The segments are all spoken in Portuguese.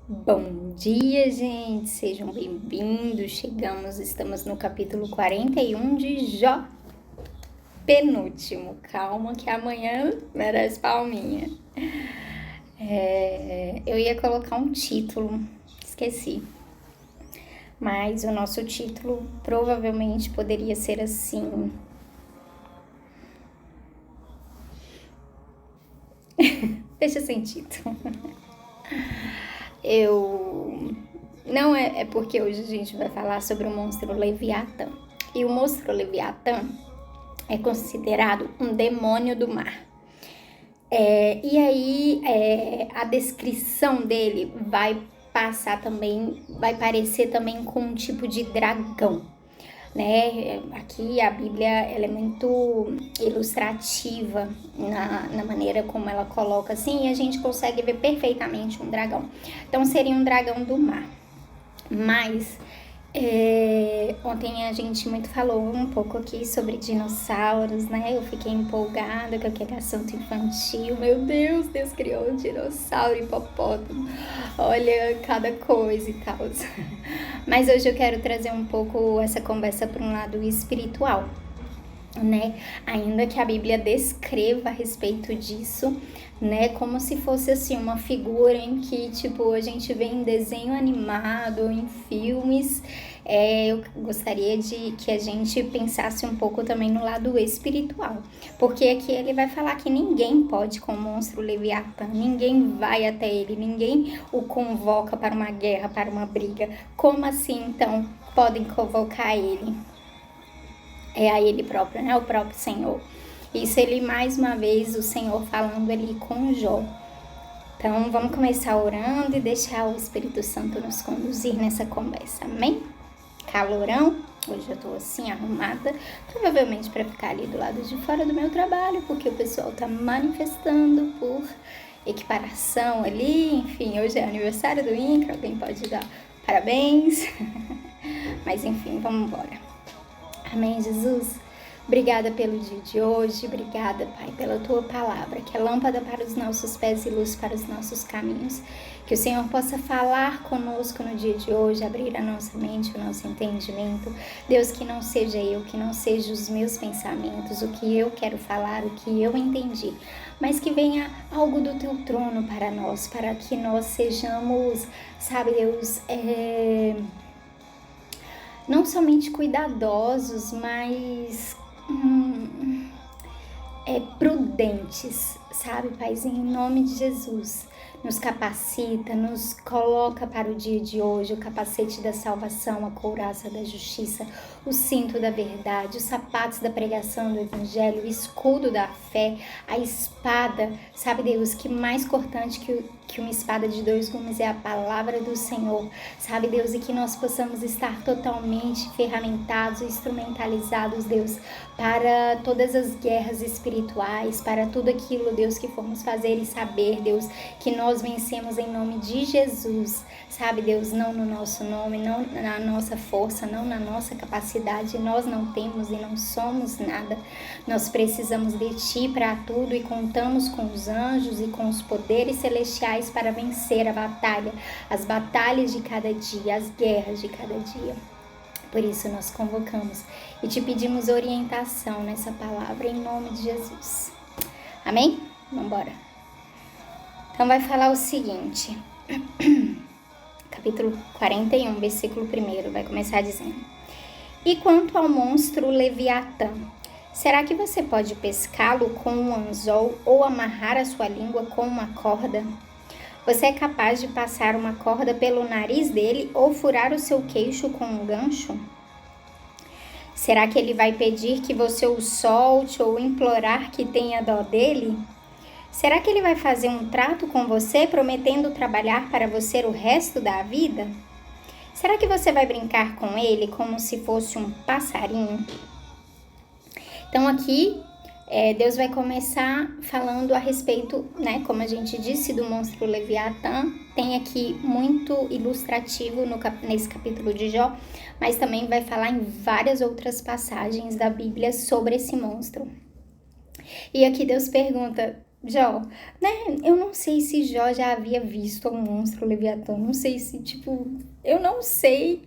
Bom dia, gente! Sejam bem-vindos. Estamos no capítulo 41 de Jó. Penúltimo. Calma que amanhã merece palminha. Eu ia colocar um título, esqueci. Mas o nosso título provavelmente poderia ser assim. Deixa sem título. Não é porque hoje a gente vai falar sobre o monstro Leviatã. E o monstro Leviatã é considerado um demônio do mar. E aí a descrição dele vai parecer também com um tipo de dragão, né? Aqui a Bíblia ela é muito ilustrativa na maneira como ela coloca assim, e a gente consegue ver perfeitamente um dragão. Então seria um dragão do mar. Mas ontem a gente muito falou um pouco aqui sobre dinossauros, né? Eu fiquei empolgada com aquele assunto infantil. Meu Deus, Deus criou um dinossauro, hipopótamo. Olha cada coisa e tal. Mas hoje eu quero trazer um pouco essa conversa para um lado espiritual, né? Ainda que a Bíblia descreva a respeito disso, né? Como se fosse assim uma figura em que tipo a gente vê em desenho animado ou em filmes. Eu gostaria de que a gente pensasse um pouco também no lado espiritual, porque aqui ele vai falar que ninguém pode com o monstro Leviatã, ninguém vai até ele, ninguém o convoca para uma guerra, para uma briga. Como assim então podem convocar ele? É a ele próprio, né? O próprio Senhor. Isso ele, mais uma vez, o Senhor falando ali com Jó. Então, vamos começar orando e deixar o Espírito Santo nos conduzir nessa conversa, amém? Calorão, hoje eu tô assim, arrumada, provavelmente para ficar ali do lado de fora do meu trabalho, porque o pessoal tá manifestando por equiparação ali, enfim, hoje é aniversário do INCRA, alguém pode dar parabéns, mas enfim, vamos embora. Amém, Jesus? Obrigada pelo dia de hoje, obrigada, Pai, pela Tua palavra, que é lâmpada para os nossos pés e luz para os nossos caminhos. Que o Senhor possa falar conosco no dia de hoje, abrir a nossa mente, o nosso entendimento. Deus, que não seja eu, que não sejam os meus pensamentos, o que eu quero falar, o que eu entendi, mas que venha algo do Teu trono para nós, para que nós sejamos, sabe, Deus, não somente cuidadosos, mas prudentes, sabe, Paizinho, em nome de Jesus. Nos capacita, nos coloca para o dia de hoje, o capacete da salvação, a couraça da justiça, o cinto da verdade, os sapatos da pregação do evangelho, o escudo da fé, a espada, sabe, Deus, que mais cortante que uma espada de 2 gumes é a palavra do Senhor, sabe, Deus, e que nós possamos estar totalmente ferramentados, instrumentalizados, Deus, para todas as guerras espirituais, para tudo aquilo, Deus, que formos fazer e saber, Deus, que nós vencemos em nome de Jesus, sabe, Deus, não no nosso nome, não na nossa força, não na nossa capacidade, nós não temos e não somos nada, nós precisamos de Ti para tudo e contamos com os anjos e com os poderes celestiais para vencer a batalha, as batalhas de cada dia, as guerras de cada dia. Por isso nós convocamos e te pedimos orientação nessa palavra em nome de Jesus. Amém? Vamos embora. Então vai falar o seguinte, capítulo 41, versículo 1, vai começar dizendo: E quanto ao monstro Leviatã, será que você pode pescá-lo com um anzol ou amarrar a sua língua com uma corda? Você é capaz de passar uma corda pelo nariz dele ou furar o seu queixo com um gancho? Será que ele vai pedir que você o solte ou implorar que tenha dó dele? Será que ele vai fazer um trato com você, prometendo trabalhar para você o resto da vida? Será que você vai brincar com ele como se fosse um passarinho? Então aqui, Deus vai começar falando a respeito, né, como a gente disse, do monstro Leviatã. Tem aqui muito ilustrativo nesse capítulo de Jó, mas também vai falar em várias outras passagens da Bíblia sobre esse monstro. E aqui Deus pergunta: Jó, né? Eu não sei se Jó já havia visto um monstro Leviatã, não sei se, tipo, eu não sei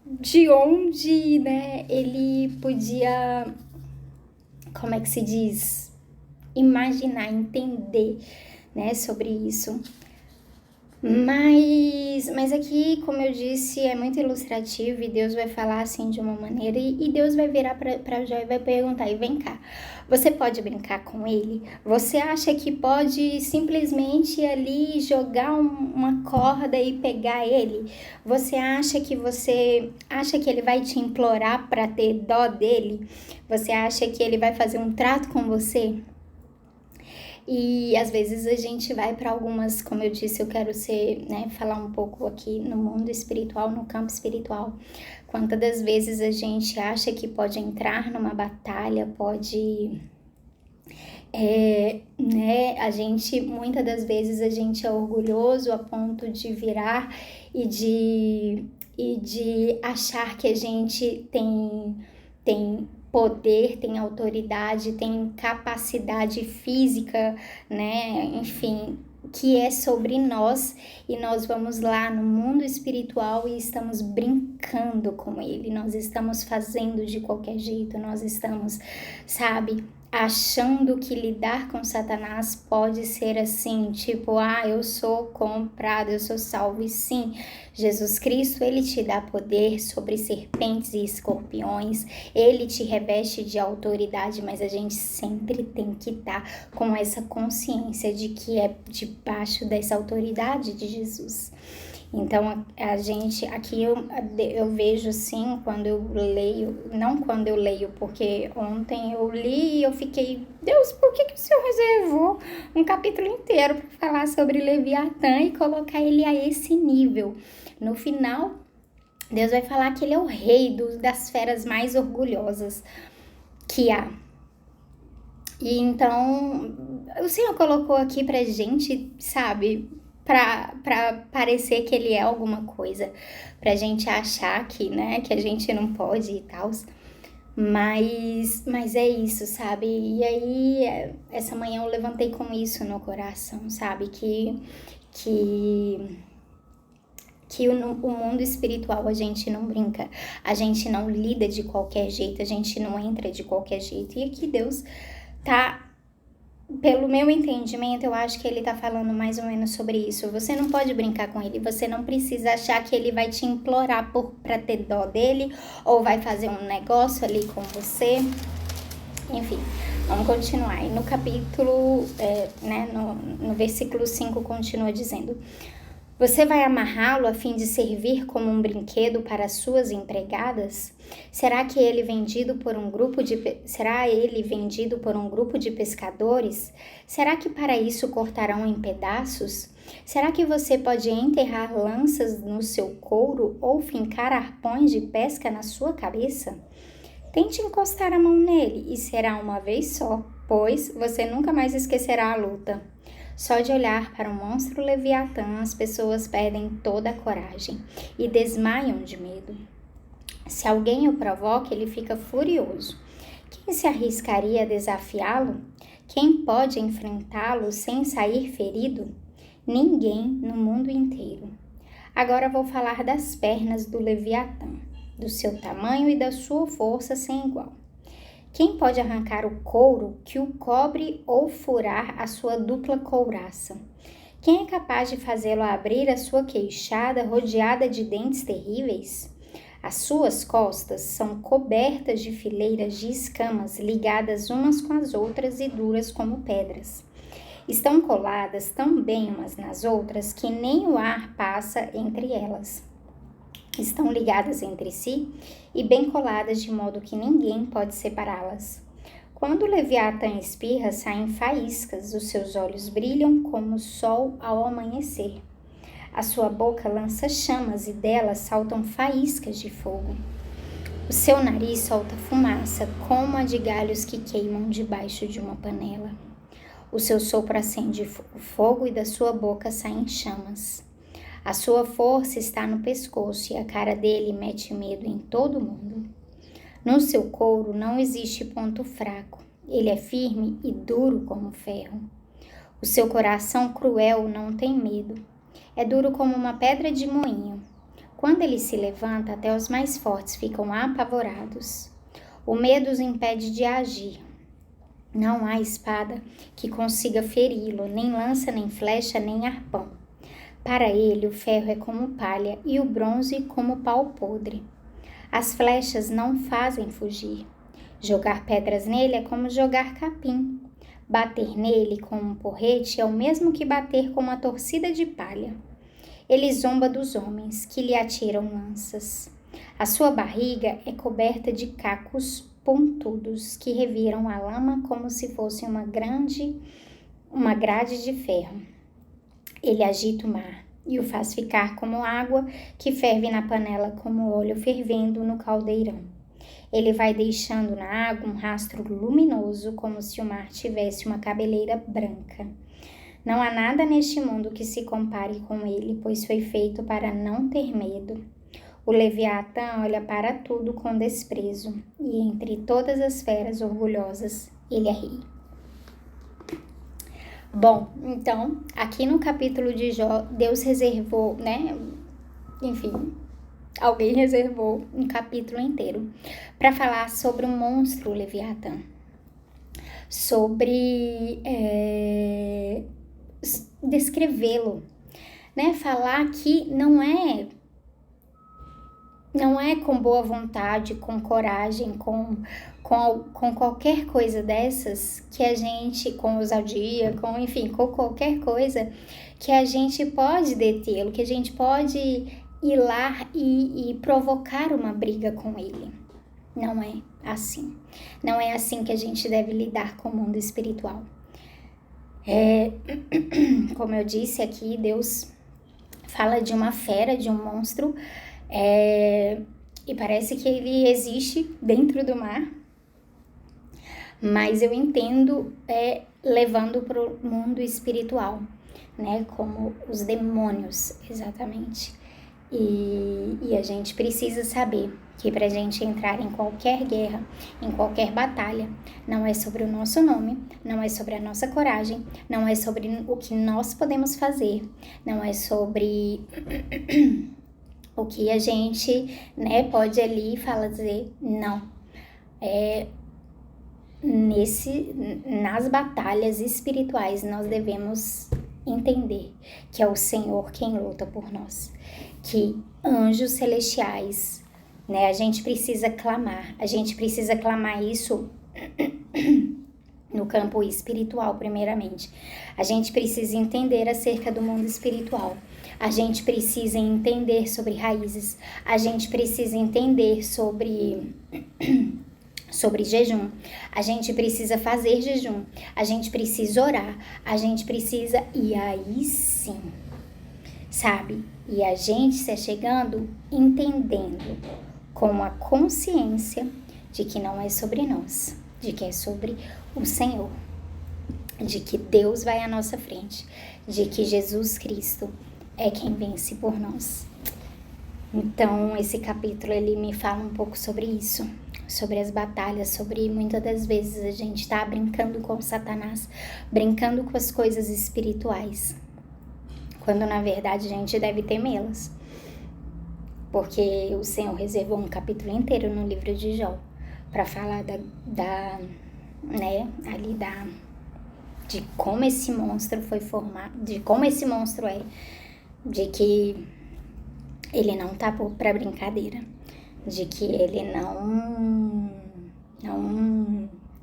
de onde, né, ele podia, como é que se diz, imaginar, entender, né, sobre isso. Mas aqui, como eu disse, é muito ilustrativo e Deus vai falar assim de uma maneira e Deus vai virar para Jó e vai perguntar, e vem cá, você pode brincar com ele? Você acha que pode simplesmente ali jogar uma corda e pegar ele? Você acha que ele vai te implorar para ter dó dele? Você acha que ele vai fazer um trato com você? E às vezes a gente vai para algumas, como eu disse, eu quero ser, né, falar um pouco aqui no mundo espiritual, no campo espiritual. Quantas das vezes a gente acha que pode entrar numa batalha, pode, né, muitas das vezes a gente é orgulhoso a ponto de virar e de achar que a gente tem poder, tem autoridade, tem capacidade física, né? Enfim, que é sobre nós e nós vamos lá no mundo espiritual e estamos brincando com ele, nós estamos fazendo de qualquer jeito, nós estamos, sabe, achando que lidar com Satanás pode ser assim, tipo, eu sou comprado, eu sou salvo. E sim, Jesus Cristo, ele te dá poder sobre serpentes e escorpiões, ele te reveste de autoridade, mas a gente sempre tem que estar com essa consciência de que é debaixo dessa autoridade de Jesus. Então, a gente, aqui eu vejo assim, quando eu leio, não quando eu leio, porque ontem eu li e eu fiquei, Deus, por que o Senhor reservou um capítulo inteiro para falar sobre Leviatã e colocar ele a esse nível? No final, Deus vai falar que ele é o rei das feras mais orgulhosas que há. E então, o Senhor colocou aqui pra gente, sabe, pra parecer que ele é alguma coisa, pra gente achar que, né, que a gente não pode e tal. Mas é isso, sabe? E aí, essa manhã eu levantei com isso no coração, sabe? Que o mundo espiritual a gente não brinca, a gente não lida de qualquer jeito, a gente não entra de qualquer jeito. E aqui Deus tá, pelo meu entendimento, eu acho que ele tá falando mais ou menos sobre isso. Você não pode brincar com ele, você não precisa achar que ele vai te implorar pra ter dó dele, ou vai fazer um negócio ali com você. Enfim, vamos continuar. E no capítulo, no versículo 5 continua dizendo: você vai amarrá-lo a fim de servir como um brinquedo para suas empregadas? Será ele vendido por um grupo de pescadores? Será que para isso cortarão em pedaços? Será que você pode enterrar lanças no seu couro ou fincar arpões de pesca na sua cabeça? Tente encostar a mão nele e será uma vez só, pois você nunca mais esquecerá a luta. Só de olhar para o monstro Leviatã, as pessoas perdem toda a coragem e desmaiam de medo. Se alguém o provoca, ele fica furioso. Quem se arriscaria a desafiá-lo? Quem pode enfrentá-lo sem sair ferido? Ninguém no mundo inteiro. Agora vou falar das pernas do Leviatã, do seu tamanho e da sua força sem igual. Quem pode arrancar o couro que o cobre ou furar a sua dupla couraça? Quem é capaz de fazê-lo abrir a sua queixada rodeada de dentes terríveis? As suas costas são cobertas de fileiras de escamas ligadas umas com as outras e duras como pedras. Estão coladas tão bem umas nas outras que nem o ar passa entre elas. Estão ligadas entre si e bem coladas de modo que ninguém pode separá-las. Quando o Leviatã espirra, saem faíscas, os seus olhos brilham como o sol ao amanhecer. A sua boca lança chamas e dela saltam faíscas de fogo. O seu nariz solta fumaça como a de galhos que queimam debaixo de uma panela. O seu sopro acende o fogo e da sua boca saem chamas. A sua força está no pescoço e a cara dele mete medo em todo mundo. No seu couro não existe ponto fraco. Ele é firme e duro como ferro. O seu coração cruel não tem medo. É duro como uma pedra de moinho. Quando ele se levanta, até os mais fortes ficam apavorados. O medo os impede de agir. Não há espada que consiga feri-lo, nem lança, nem flecha, nem arpão. Para ele, o ferro é como palha e o bronze como pau podre. As flechas não fazem fugir. Jogar pedras nele é como jogar capim. Bater nele com um porrete é o mesmo que bater com uma torcida de palha. Ele zomba dos homens que lhe atiram lanças. A sua barriga é coberta de cacos pontudos que reviram a lama como se fosse uma grade de ferro. Ele agita o mar e o faz ficar como água que ferve na panela, como óleo fervendo no caldeirão. Ele vai deixando na água um rastro luminoso, como se o mar tivesse uma cabeleira branca. Não há nada neste mundo que se compare com ele, pois foi feito para não ter medo. O Leviatã olha para tudo com desprezo, e entre todas as feras orgulhosas, ele é rei. Bom, então, aqui no capítulo de Jó, Deus reservou, né? Enfim, alguém reservou um capítulo inteiro para falar sobre o monstro Leviatã, sobre descrevê-lo, né? Falar que não é com boa vontade, com coragem, com qualquer coisa dessas que a gente, com ousadia, com qualquer coisa que a gente pode detê-lo, que a gente pode ir lá e provocar uma briga com ele. Não é assim. Não é assim que a gente deve lidar com o mundo espiritual. Como eu disse aqui, Deus fala de uma fera, de um monstro, e parece que ele existe dentro do mar, mas eu entendo levando para o mundo espiritual, né, como os demônios, exatamente. E a gente precisa saber que para a gente entrar em qualquer guerra, em qualquer batalha, não é sobre o nosso nome, não é sobre a nossa coragem, não é sobre o que nós podemos fazer, não é sobre o que a gente, né, pode ali dizer, não. Nas batalhas espirituais nós devemos entender que é o Senhor quem luta por nós, que anjos celestiais, né, a gente precisa clamar isso no campo espiritual primeiramente. A gente precisa entender acerca do mundo espiritual. A gente precisa entender sobre raízes. A gente precisa entender sobre jejum. A gente precisa fazer jejum. A gente precisa orar. A gente precisa... E aí sim, sabe? E a gente está chegando entendendo com a consciência de que não é sobre nós, de que é sobre o Senhor, de que Deus vai à nossa frente, de que Jesus Cristo é quem vence por nós. Então, esse capítulo, ele me fala um pouco sobre isso, sobre as batalhas, sobre muitas das vezes a gente tá brincando com Satanás, brincando com as coisas espirituais, quando na verdade a gente deve temê-las, porque o Senhor reservou um capítulo inteiro no livro de Jó para falar de como esse monstro foi formado, de como esse monstro é, de que ele não tá para brincadeira, de que ele não,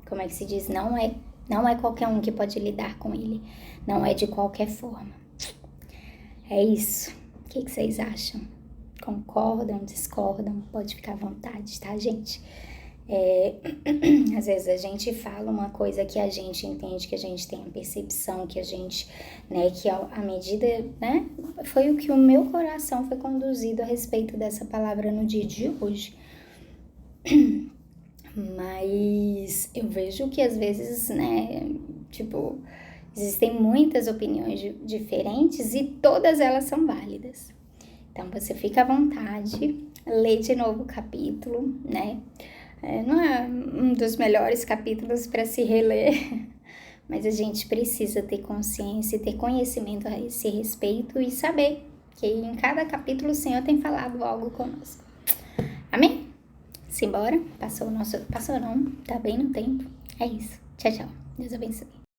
como é que se diz, não é qualquer um que pode lidar com ele, não é de qualquer forma. É isso. O que vocês acham? Concordam, discordam? Pode ficar à vontade, tá, gente? Às vezes a gente fala uma coisa que a gente entende, que a gente tem a percepção, que a gente, né, que a medida, né, foi o que o meu coração foi conduzido a respeito dessa palavra no dia de hoje. Mas eu vejo que às vezes, né, existem muitas opiniões diferentes e todas elas são válidas. Então você fica à vontade, lê de novo o capítulo, né? Não é um dos melhores capítulos para se reler, mas a gente precisa ter consciência e ter conhecimento a esse respeito e saber que em cada capítulo o Senhor tem falado algo conosco. Amém? Simbora? Passou não, tá bem no tempo. É isso. Tchau, tchau. Deus abençoe.